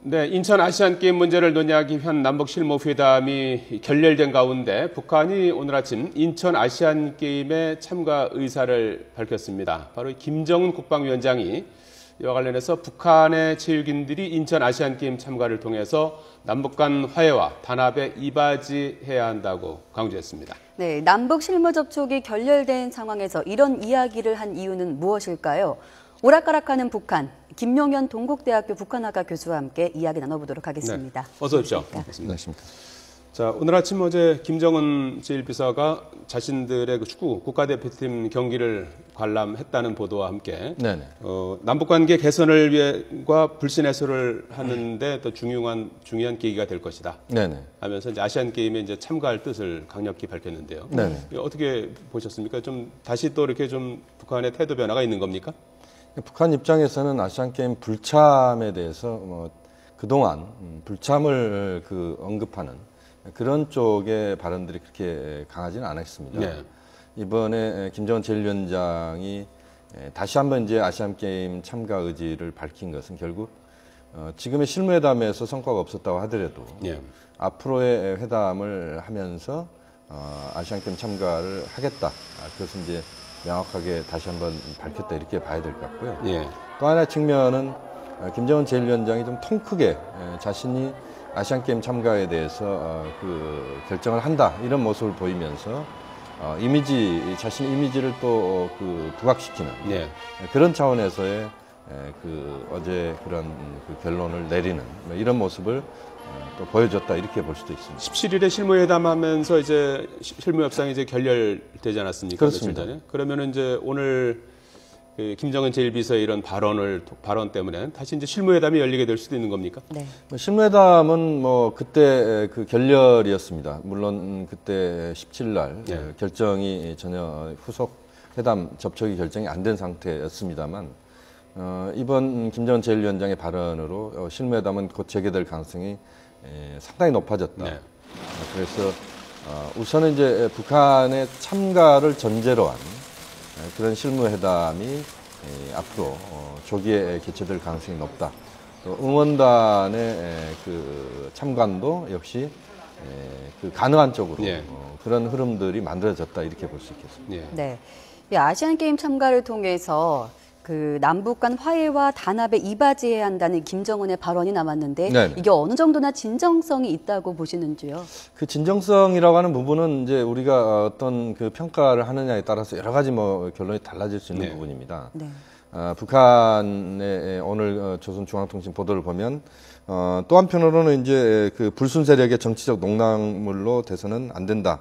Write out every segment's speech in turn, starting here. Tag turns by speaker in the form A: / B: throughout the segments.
A: 네, 인천 아시안게임 문제를 논의하기 위한 남북 실무회담이 결렬된 가운데 북한이 오늘 아침 인천 아시안게임에 참가 의사를 밝혔습니다. 바로 김정은 국방위원장이 이와 관련해서 북한의 체육인들이 인천 아시안게임 참가를 통해서 남북 간 화해와 단합에 이바지해야 한다고 강조했습니다.
B: 네, 남북 실무 접촉이 결렬된 상황에서 이런 이야기를 한 이유는 무엇일까요? 오락가락하는 북한, 김용현 동국대학교 북한학과 교수와 함께 이야기 나눠보도록 하겠습니다.
A: 네, 어서 오십시오.
C: 안녕하십니까.
A: 자, 오늘 아침 어제 김정은 제1비서가 자신들의 그 축구 국가대표팀 경기를 관람했다는 보도와 함께 남북관계 개선을 위해과 불신 해소를 하는데 더 중요한 계기가 될 것이다. 하면서 이제 아시안 게임에 이제 참가할 뜻을 강력히 밝혔는데요. 어떻게 보셨습니까? 좀 다시 또 이렇게 좀 북한의 태도 변화가 있는 겁니까?
C: 북한 입장에서는 아시안게임 불참에 대해서 그동안 불참을 언급하는 그런 쪽의 발언들이 그렇게 강하지는 않았습니다. 이번에 김정은 제1위원장이 다시 한번 이제 아시안게임 참가 의지를 밝힌 것은 결국 지금의 실무회담에서 성과가 없었다고 하더라도 앞으로의 회담을 하면서 아시안게임 참가를 하겠다. 그것은 이제 명확하게 다시 한번 밝혔다 이렇게 봐야 될 것 같고요. 또 하나의 측면은 김정은 제1위원장이 좀 통 크게 자신이 아시안게임 참가에 대해서 결정을 한다 이런 모습을 보이면서 자신 이미지를 또 부각시키는 그런 차원에서의 어제 그런 결론을 내리는 이런 모습을 또 보여줬다 이렇게 볼 수도 있습니다.
A: 17일에 실무회담하면서 이제 실무협상이 이제 결렬되지 않았습니까?
C: 그렇습니다.
A: 그러면은 이제 오늘 김정은 제1비서의 이런 발언 때문에 다시 이제 실무회담이 열리게 될 수도 있는 겁니까?
C: 실무회담은 그때 결렬이었습니다. 물론 그때 17일 날 결정이 전혀 후속 회담 접촉이 결정이 안 된 상태였습니다만 이번 김정은 제1위원장의 발언으로 실무회담은 곧 재개될 가능성이 상당히 높아졌다. 그래서 우선은 이제 북한의 참가를 전제로 한 그런 실무회담이 앞으로 조기에 개최될 가능성이 높다. 또 응원단의 참관도 역시 가능한 쪽으로 그런 흐름들이 만들어졌다 이렇게 볼 수 있겠습니다.
B: 이 아시안게임 참가를 통해서 남북 간 화해와 단합에 이바지해야 한다는 김정은의 발언이 남았는데 이게 어느 정도나 진정성이 있다고 보시는지요? 그
C: 진정성이라고 하는 부분은 이제 우리가 어떤 평가를 하느냐에 따라서 여러 가지 결론이 달라질 수 있는 부분입니다. 북한의 오늘 조선중앙통신 보도를 보면 또 한편으로는 이제 불순 세력의 정치적 농락물로 돼서는 안 된다.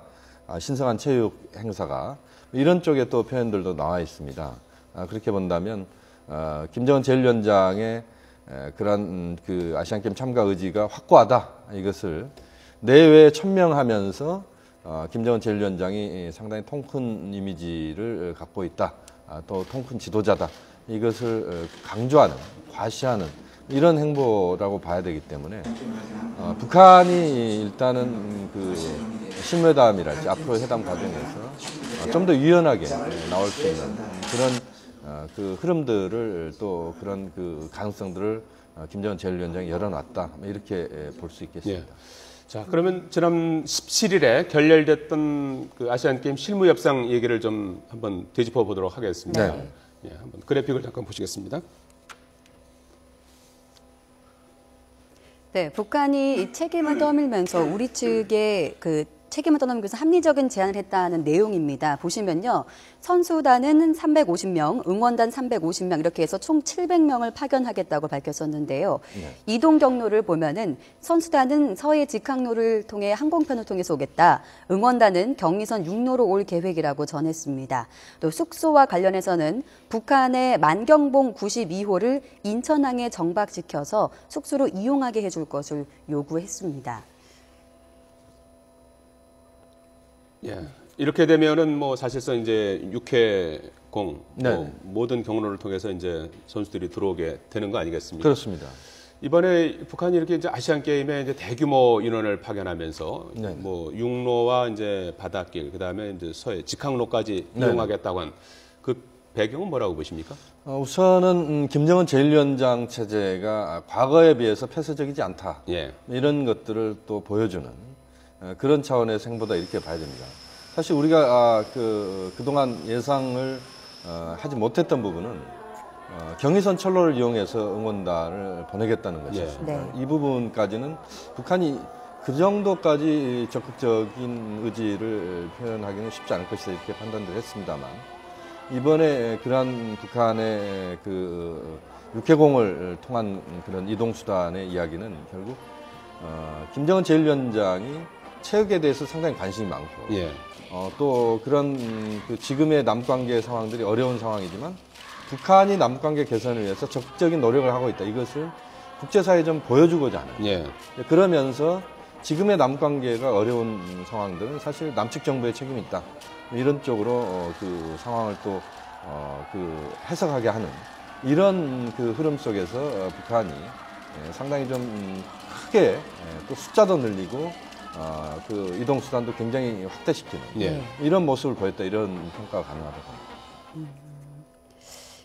C: 신성한 체육 행사가 이런 쪽에 또 표현들도 나와 있습니다. 그렇게 본다면 김정은 제1위원장의 그런 아시안게임 참가 의지가 확고하다 이것을 내외에 천명하면서 김정은 제1위원장이 상당히 통큰 이미지를 갖고 있다, 또 통큰 지도자다 이것을 강조하는, 과시하는 이런 행보라고 봐야 되기 때문에 북한이 일단은 실무회담이랄지 앞으로 회담 과정에서 좀 더 유연하게 나올 수 있는 그런 흐름들을 또 그런 가능성들을 김정은 제1위원장이 열어놨다 이렇게 볼 수 있겠습니다.
A: 자, 그러면 지난 17일에 결렬됐던 아시안게임 실무협상 얘기를 좀 한번 되짚어 보도록 하겠습니다. 한번 그래픽을 잠깐 보시겠습니다.
B: 북한이 이 책임을 떠밀면서 우리 측에 책임을 떠넘기면서 합리적인 제안을 했다는 내용입니다. 보시면요. 선수단은 350명, 응원단 350명 이렇게 해서 총 700명을 파견하겠다고 밝혔었는데요. 이동 경로를 보면은 선수단은 서해 직항로를 통해 항공편을 통해서 오겠다. 응원단은 경의선 육로로 올 계획이라고 전했습니다. 또 숙소와 관련해서는 북한의 만경봉 92호를 인천항에 정박시켜서 숙소로 이용하게 해줄 것을 요구했습니다.
A: 이렇게 되면은 사실상 이제 육해공 모든 경로를 통해서 이제 선수들이 들어오게 되는 거 아니겠습니까?
C: 그렇습니다.
A: 이번에 북한이 이렇게 이제 아시안 게임에 이제 대규모 인원을 파견하면서 육로와 이제 바닷길, 그다음에 이제 서해 직항로까지 이용하겠다고 한 배경은 뭐라고 보십니까?
C: 우선은 김정은 제1위원장 체제가 과거에 비해서 폐쇄적이지 않다.
A: 예.
C: 이런 것들을 또 보여주는 그런 차원에서 행보다 이렇게 봐야 됩니다. 사실 우리가 그동안 예상을 하지 못했던 부분은 경의선 철로를 이용해서 응원단을 보내겠다는 것이었습니다.
B: 네.
C: 이 부분까지는 북한이 그 정도까지 적극적인 의지를 표현하기는 쉽지 않을 것이다 이렇게 판단을 했습니다만 이번에 그러한 북한의 그 육해공을 통한 그런 이동수단의 이야기는 결국 김정은 제1위원장이 체육에 대해서 상당히 관심이 많고
A: 예.
C: 또 그런 그 지금의 남관계 상황들이 어려운 상황이지만 북한이 남관계 개선을 위해서 적극적인 노력을 하고 있다. 이것을 국제사회에 좀 보여주고자 하는.
A: 예.
C: 그러면서 지금의 남관계가 어려운 상황들은 사실 남측 정부의 책임이 있다. 이런 쪽으로 그 상황을 또 그 해석하게 하는 이런 그 흐름 속에서 북한이 상당히 좀 크게 또 숫자도 늘리고 그 이동 수단도 굉장히 확대시키는
A: 예.
C: 이런 모습을 보였다. 이런 평가가 가능하다고 합니다.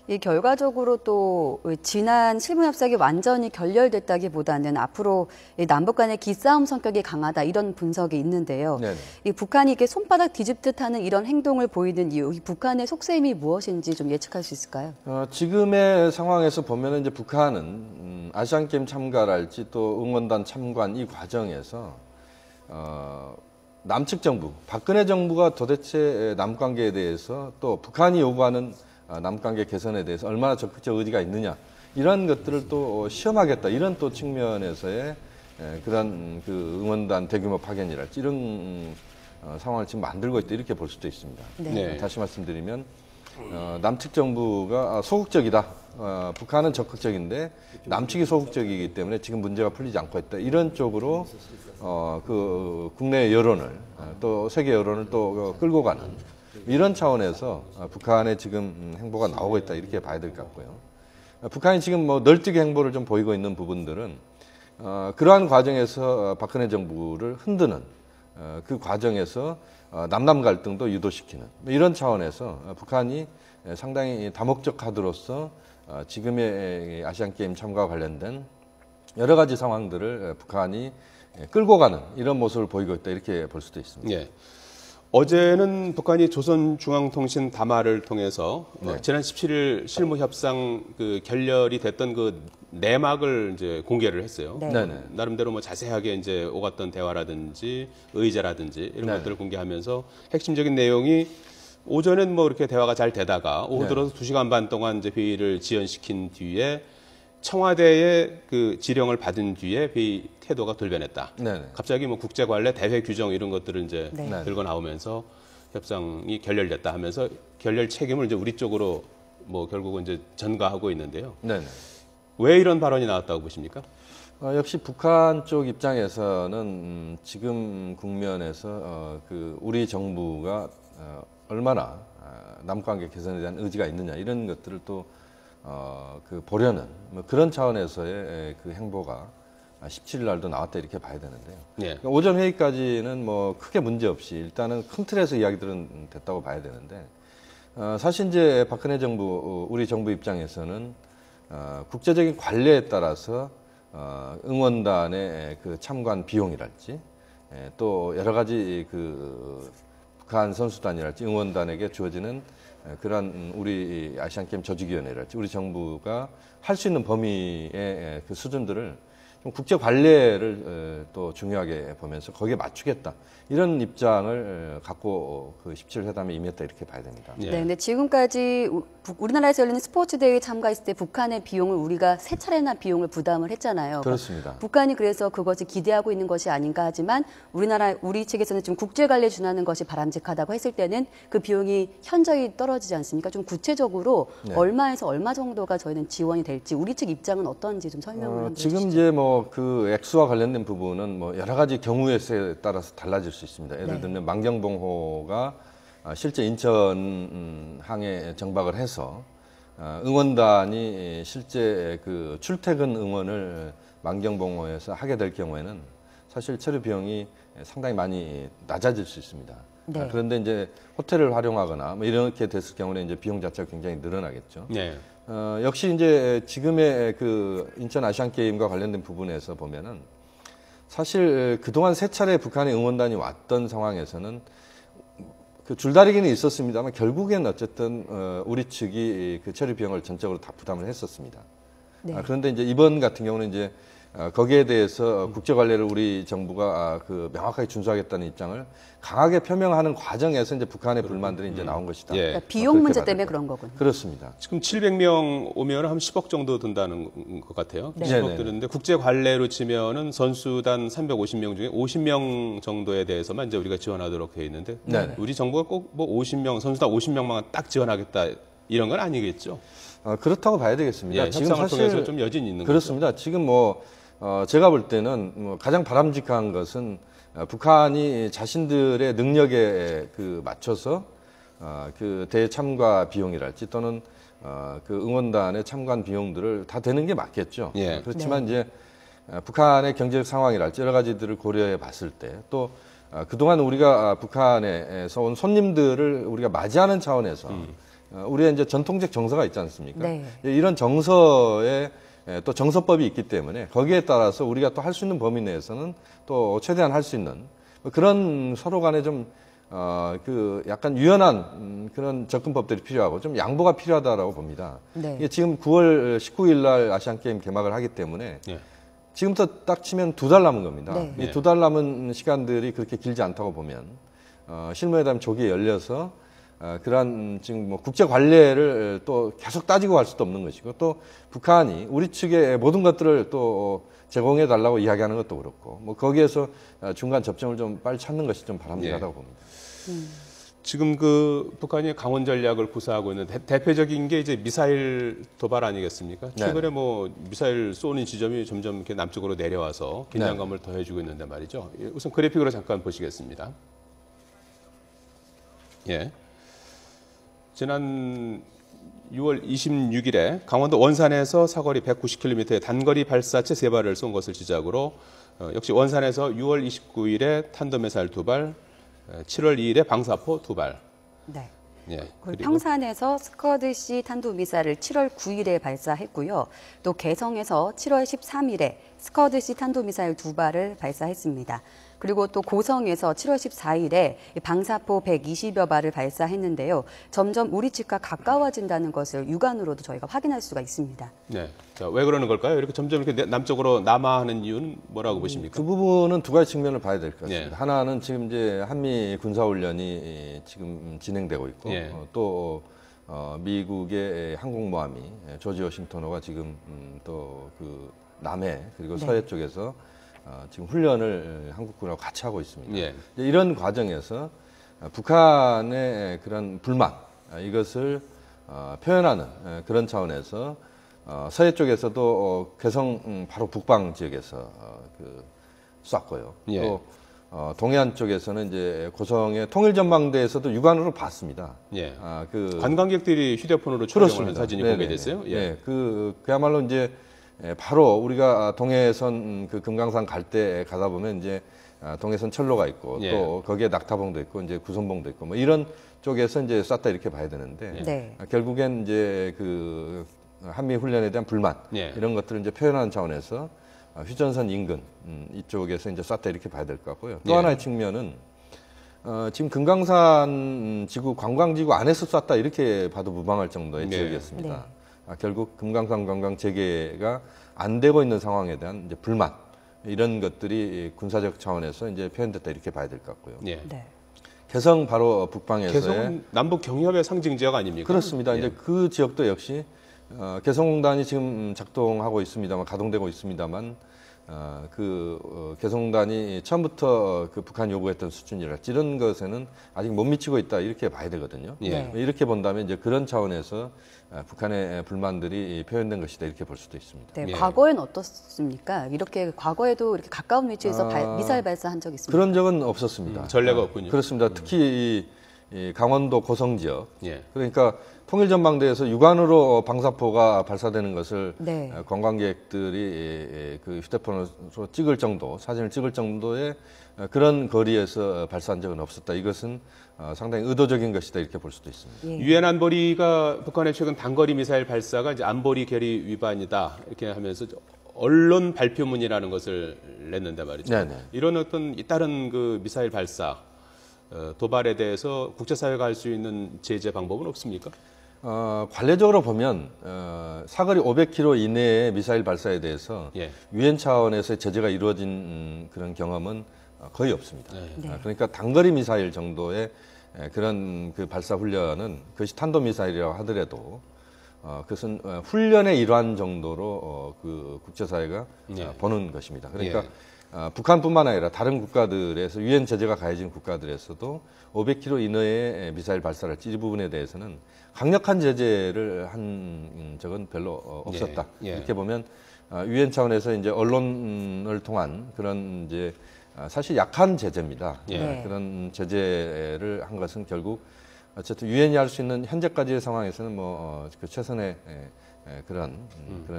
B: 이 결과적으로 또 지난 실무협상이 완전히 결렬됐다기보다는 앞으로 이 남북 간의 기싸움 성격이 강하다 이런 분석이 있는데요.
C: 네네.
B: 이 북한이 이게 손바닥 뒤집듯 하는 이런 행동을 보이는 이유, 이 북한의 속셈이 무엇인지 좀 예측할 수 있을까요?
C: 지금의 상황에서 보면 이제 북한은 아시안 게임 참가랄지 또 응원단 참관 이 과정에서 남측 정부, 박근혜 정부가 도대체 남관계에 대해서 또 북한이 요구하는 남관계 개선에 대해서 얼마나 적극적 의지가 있느냐 이런 것들을 또 시험하겠다 이런 또 측면에서의 그런 그 응원단 대규모 파견이랄지 이런 상황을 지금 만들고 있다 이렇게 볼 수도 있습니다.
B: 네.
C: 다시 말씀드리면 남측 정부가 소극적이다. 북한은 적극적인데 남측이 소극적이기 때문에 지금 문제가 풀리지 않고 있다. 이런 쪽으로 그 국내 여론을 또 세계 여론을 또 끌고 가는 이런 차원에서 북한의 지금 행보가 나오고 있다 이렇게 봐야 될 것 같고요. 북한이 지금 뭐 널뛰기 행보를 좀 보이고 있는 부분들은 그러한 과정에서 박근혜 정부를 흔드는 그 과정에서 남남 갈등도 유도시키는 이런 차원에서 북한이 상당히 다목적 카드로서 지금의 아시안 게임 참가와 관련된 여러 가지 상황들을 북한이 끌고 가는 이런 모습을 보이고 있다 이렇게 볼 수도 있습니다.
A: 예. 어제는 북한이 조선중앙통신 담화를 통해서
C: 네.
A: 지난 17일 실무 협상 그 결렬이 됐던 그 내막을 이제 공개를 했어요.
B: 네.
C: 네네.
A: 나름대로 뭐 자세하게 이제 오갔던 대화라든지 의제라든지 이런
C: 네네.
A: 것들을 공개하면서 핵심적인 내용이 오전엔 뭐 이렇게 대화가 잘 되다가 오후
C: 네.
A: 들어서 2시간 반 동안 이제 회의를 지연시킨 뒤에 청와대의 그 지령을 받은 뒤에 회의 태도가 돌변했다.
C: 네네.
A: 갑자기 뭐 국제 관례 대회 규정 이런 것들을 이제
B: 네.
A: 들고 나오면서 협상이 결렬됐다 하면서 결렬 책임을 이제 우리 쪽으로 뭐 결국은 이제 전가하고 있는데요.
C: 네네.
A: 왜 이런 발언이 나왔다고 보십니까?
C: 역시 북한 쪽 입장에서는 지금 국면에서 그 우리 정부가 얼마나 남관계 개선에 대한 의지가 있느냐 이런 것들을 또 그 보려는 뭐 그런 차원에서의 그 행보가 17일 날도 나왔다 이렇게 봐야 되는데요.
A: 네.
C: 오전 회의까지는 뭐 크게 문제 없이 일단은 큰 틀에서 이야기들은 됐다고 봐야 되는데 사실 이제 박근혜 정부 우리 정부 입장에서는 국제적인 관례에 따라서 응원단의 그 참관 비용이랄지 또 여러 가지 그 북한 선수단이랄지 응원단에게 주어지는 그러한 우리 아시안게임 조직위원회랄지 우리 정부가 할 수 있는 범위의 그 수준들을 좀 국제 관례를 또 중요하게 보면서 거기에 맞추겠다 이런 입장을 갖고 그 17 회담에 임했다 이렇게 봐야 됩니다.
A: 예.
B: 네, 근데 지금까지 우리나라에서 열리는 스포츠 대회에 참가했을 때 북한의 비용을 우리가 3차례나 비용을 부담을 했잖아요.
C: 그렇습니다.
B: 북한이 그래서 그것을 기대하고 있는 것이 아닌가 하지만 우리 측에서는 지금 국제 관례 준하는 것이 바람직하다고 했을 때는 그 비용이 현저히 떨어지지 않습니까? 좀 구체적으로
C: 네.
B: 얼마에서 얼마 정도가 저희는 지원이 될지 우리 측 입장은 어떤지 좀 설명을 한번
C: 지금
B: 해주시죠.
C: 이제 뭐 그 액수와 관련된 부분은 뭐 여러 가지 경우에 따라서 달라질 수 있습니다. 예를
B: 네.
C: 들면 만경봉호가 실제 인천 항에 정박을 해서 응원단이 실제 그 출퇴근 응원을 만경봉호에서 하게 될 경우에는 사실 체류 비용이 상당히 많이 낮아질 수 있습니다.
B: 네.
C: 그런데 이제 호텔을 활용하거나 뭐 이렇게 됐을 경우는 이제 비용 자체가 굉장히 늘어나겠죠.
A: 네.
C: 역시 이제 지금의 그 인천 아시안 게임과 관련된 부분에서 보면은 사실 그동안 세 차례 북한의 응원단이 왔던 상황에서는 그 줄다리기는 있었습니다만 결국엔 어쨌든 우리 측이 그 처리 비용을 전적으로 다 부담을 했었습니다.
B: 네.
C: 그런데 이제 이번 같은 경우는 이제 거기에 대해서 국제 관례를 우리 정부가 그 명확하게 준수하겠다는 입장을 강하게 표명하는 과정에서 이제 북한의 불만들이 이제 나온 것이다.
A: 예.
B: 그러니까 비용 문제 때문에 그런 거군요.
C: 그렇습니다.
A: 지금 700명 오면 한 10억 정도 든다는 것 같아요.
B: 네.
A: 10억 드는데 국제 관례로 치면은 선수단 350명 중에 50명 정도에 대해서만 이제 우리가 지원하도록 되어 있는데
C: 네.
A: 우리 정부가 꼭 뭐 50명 선수단 50명만 딱 지원하겠다 이런 건 아니겠죠?
C: 그렇다고 봐야 되겠습니다.
A: 예,
C: 지금
A: 협상을
C: 사실
A: 통해서 좀 여진이 있는
C: 그렇습니다.
A: 거죠.
C: 지금 뭐 제가 볼 때는 뭐 가장 바람직한 것은 북한이 자신들의 능력에 그 맞춰서 그 대참가 비용이랄지 또는 그 응원단의 참관 비용들을 다 되는 게 맞겠죠.
A: 예.
C: 그렇지만 이제 북한의 경제적 상황이랄지 여러 가지들을 고려해 봤을 때 또 그동안 우리가 북한에서 온 손님들을 우리가 맞이하는 차원에서 우리의 이제 전통적 정서가 있지 않습니까?
B: 네.
C: 이런 정서에 또 정서법이 있기 때문에 거기에 따라서 우리가 또 할 수 있는 범위 내에서는 또 최대한 할 수 있는 그런 서로 간에 좀 그 약간 유연한 그런 접근법들이 필요하고 좀 양보가 필요하다라고 봅니다.
B: 네.
C: 이게 지금 9월 19일 날 아시안 게임 개막을 하기 때문에
A: 예.
C: 지금부터 딱 치면 2달 남은 겁니다.
B: 네.
C: 이 2달 남은 시간들이 그렇게 길지 않다고 보면 실무회담 조기에 열려서 그러한 지금 뭐 국제 관례를 또 계속 따지고 갈 수도 없는 것이고 또 북한이 우리 측의 모든 것들을 또 제공해 달라고 이야기하는 것도 그렇고 뭐 거기에서 중간 접점을 좀 빨리 찾는 것이 좀 바람직하다고 봅니다.
A: 지금 그 북한이 강원 전략을 구사하고 있는 대표적인 게 이제 미사일 도발 아니겠습니까? 최근에 뭐 미사일 쏘는 지점이 점점 이렇게 남쪽으로 내려와서 긴장감을 더해주고 있는데 말이죠. 예, 우선 그래픽으로 잠깐 보시겠습니다. 예. 지난 6월 26일에 강원도 원산에서 사거리 190km의 단거리 발사체 3발을 쏜 것을 시작으로 역시 원산에서 6월 29일에 탄도미사일 2발, 7월 2일에 방사포 2발.
B: 네.
A: 예.
B: 그리고 평산에서 스커드시 탄도미사일을 7월 9일에 발사했고요. 또 개성에서 7월 13일에 스커드시 탄도미사일 2발을 발사했습니다. 그리고 또 고성에서 7월 14일에 방사포 120여 발을 발사했는데요. 점점 우리 측과 가까워진다는 것을 육안으로도 저희가 확인할 수가 있습니다.
A: 네. 자, 왜 그러는 걸까요? 이렇게 점점 이렇게 남쪽으로 남하하는 이유는 뭐라고 보십니까?
C: 그 부분은 두 가지 측면을 봐야 될 것 같습니다.
A: 예.
C: 하나는 지금 이제 한미 군사훈련이 지금 진행되고 있고
A: 예.
C: 또 미국의 항공모함이 조지 워싱턴호가 지금 또 그 남해 그리고 서해 쪽에서 지금 훈련을 한국군하고 같이 하고 있습니다.
A: 예.
C: 이런 과정에서 북한의 그런 불만 이것을 표현하는 그런 차원에서 서해 쪽에서도 개성 바로 북방 지역에서 쐈고요.
A: 예.
C: 또 동해안 쪽에서는 이제 고성의 통일전망대에서도 육안으로 봤습니다.
A: 예.
C: 그
A: 관광객들이 휴대폰으로 촬영한 사진이
C: 네네네.
A: 공개됐어요. 예.
C: 예. 그야말로 이제 바로 우리가 동해선 그 금강산 갈 때 가다 보면 이제 동해선 철로가 있고
A: 예.
C: 또 거기에 낙타봉도 있고 이제 구선봉도 있고 뭐 이런 쪽에서 이제 쐈다 이렇게 봐야 되는데
B: 네.
C: 결국엔 이제 그 한미 훈련에 대한 불만
A: 예.
C: 이런 것들을 이제 표현하는 차원에서 휴전선 인근 이쪽에서 이제 쐈다 이렇게 봐야 될 것 같고요. 또
A: 예.
C: 하나의 측면은 지금 금강산 지구 관광지구 안에서 쐈다 이렇게 봐도 무방할 정도의
A: 네.
C: 지역이었습니다.
B: 네.
C: 결국 금강산 관광 재개가 안 되고 있는 상황에 대한 이제 불만 이런 것들이 군사적 차원에서 이제 표현됐다 이렇게 봐야 될 것 같고요.
A: 예.
B: 네.
C: 개성 바로 북방에서의
A: 개성은 남북 경협의 상징 지역 아닙니까?
C: 그렇습니다.
A: 예.
C: 이제 그 지역도 역시 개성공단이 지금 작동하고 있습니다만 가동되고 있습니다만 개성공단이 처음부터 그 북한 요구했던 수준이랄지 이런 것에는 아직 못 미치고 있다 이렇게 봐야 되거든요.
A: 예.
B: 네.
C: 이렇게 본다면 이제 그런 차원에서 북한의 불만들이 표현된 것이다 이렇게 볼 수도 있습니다.
B: 네,
A: 예.
B: 과거엔 어떻습니까? 이렇게 과거에도 이렇게 가까운 위치에서 미사일 발사한 적 있습니까?
C: 그런 적은 없었습니다.
A: 전례가 없군요.
C: 그렇습니다. 특히 이 강원도 고성 지역.
A: 예.
C: 그러니까 통일전망대에서 육안으로 방사포가 발사되는 것을
B: 네.
C: 관광객들이 그 휴대폰으로 찍을 정도, 사진을 찍을 정도의 그런 거리에서 발사한 적은 없었다. 이것은 상당히 의도적인 것이다 이렇게 볼 수도 있습니다.
B: 예.
A: 유엔 안보리가 북한의 최근 단거리 미사일 발사가 이제 안보리 결의 위반이다 이렇게 하면서 언론 발표문이라는 것을 냈는데 말이죠.
C: 네네.
A: 이런 어떤 다른 그 미사일 발사 도발에 대해서 국제사회가 할 수 있는 제재 방법은 없습니까?
C: 관례적으로 보면 사거리 500km 이내의 미사일 발사에 대해서
A: 예.
C: 유엔 차원에서 제재가 이루어진 그런 경험은 거의 없습니다.
B: 네.
C: 그러니까 단거리 미사일 정도의 그런 그 발사 훈련은 그것이 탄도 미사일이라고 하더라도 그것은 훈련의 일환 정도로 그 국제사회가
A: 예.
C: 보는 것입니다. 그러니까
A: 예.
C: 북한뿐만 아니라 다른 국가들에서 유엔 제재가 가해진 국가들에서도 500km 이내의 미사일 발사를 이 부분에 대해서는 강력한 제재를 한 적은 별로 없었다.
A: 예. 예.
C: 이렇게 보면 유엔 차원에서 이제 언론을 통한 그런 이제 사실 약한 제재입니다.
A: 예.
C: 그런 제재를 한 것은 결국 어쨌든 유엔이 할 수 있는 현재까지의 상황에서는 그 최선의 그런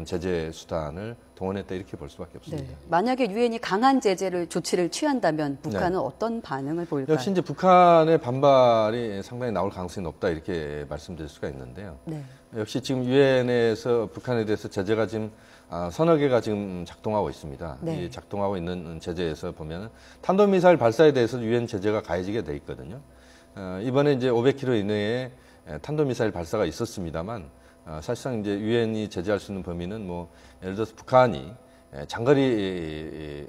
C: 제재 수단을 동원했다 이렇게 볼 수밖에 없습니다.
B: 네. 만약에 유엔이 강한 제재를 조치를 취한다면 북한은 어떤 반응을 보일까요?
C: 역시 이제 북한의 반발이 상당히 나올 가능성이 높다 이렇게 말씀드릴 수가 있는데요.
B: 네.
C: 역시 지금 유엔에서 북한에 대해서 제재가 지금 서너 개가 지금 작동하고 있습니다.
B: 네.
C: 이 작동하고 있는 제재에서 보면 탄도미사일 발사에 대해서 유엔 제재가 가해지게 돼 있거든요. 이번에 이제 500km 이내에 탄도미사일 발사가 있었습니다만 사실상 이제 유엔이 제재할 수 있는 범위는 뭐 예를 들어서 북한이 장거리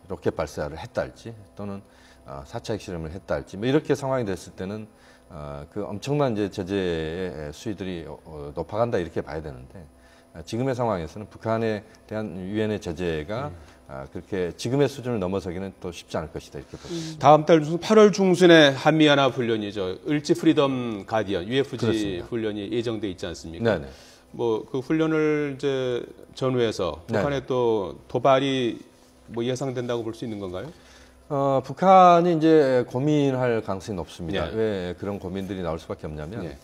C: 로켓 발사를 했다 할지 또는 4차 핵실험을 했다 할지 뭐 이렇게 상황이 됐을 때는 그 엄청난 이제 제재의 수위들이 높아간다 이렇게 봐야 되는데 지금의 상황에서는 북한에 대한 유엔의 제재가 그렇게 지금의 수준을 넘어서기는 또 쉽지 않을 것이다 이렇게 봅니다.
A: 다음 달 8월 중순에 한미연합 훈련이죠. 을지 프리덤 가디언 UFG
C: 그렇습니다.
A: 훈련이 예정돼 있지 않습니까?
C: 네네.
A: 뭐 그 훈련을 이제 전후해서 북한의
C: 네네.
A: 또 도발이 뭐 예상된다고 볼 수 있는 건가요?
C: 북한이 이제 고민할 가능성이 높습니다.
A: 예.
C: 왜 그런 고민들이 나올 수밖에 없냐면
A: 예.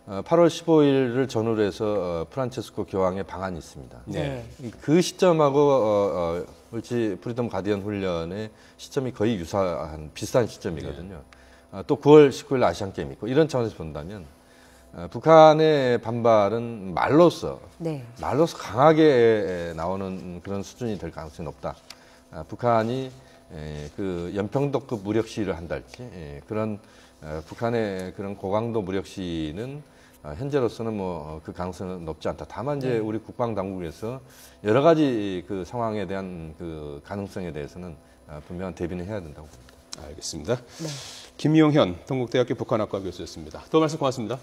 C: 8월 15일을 전후로 해서 프란체스코 교황의 방한이 있습니다.
B: 네.
C: 그 시점하고 을지 프리덤 가디언 훈련의 시점이 거의 유사한 비슷한 시점이거든요. 또 9월 19일 아시안 게임이 있고 이런 차원에서 본다면 북한의 반발은 말로서 강하게 나오는 그런 수준이 될 가능성이 높다. 북한이 그 연평도급 무력 시위를 한달지 그런 북한의 그런 고강도 무력 시위는 현재로서는 뭐 그 가능성은 높지 않다. 다만 이제 우리 국방 당국에서 여러 가지 그 상황에 대한 그 가능성에 대해서는 분명한 대비는 해야 된다고 봅니다.
A: 알겠습니다. 김용현 동국대학교 북한학과 교수였습니다. 또 말씀 고맙습니다.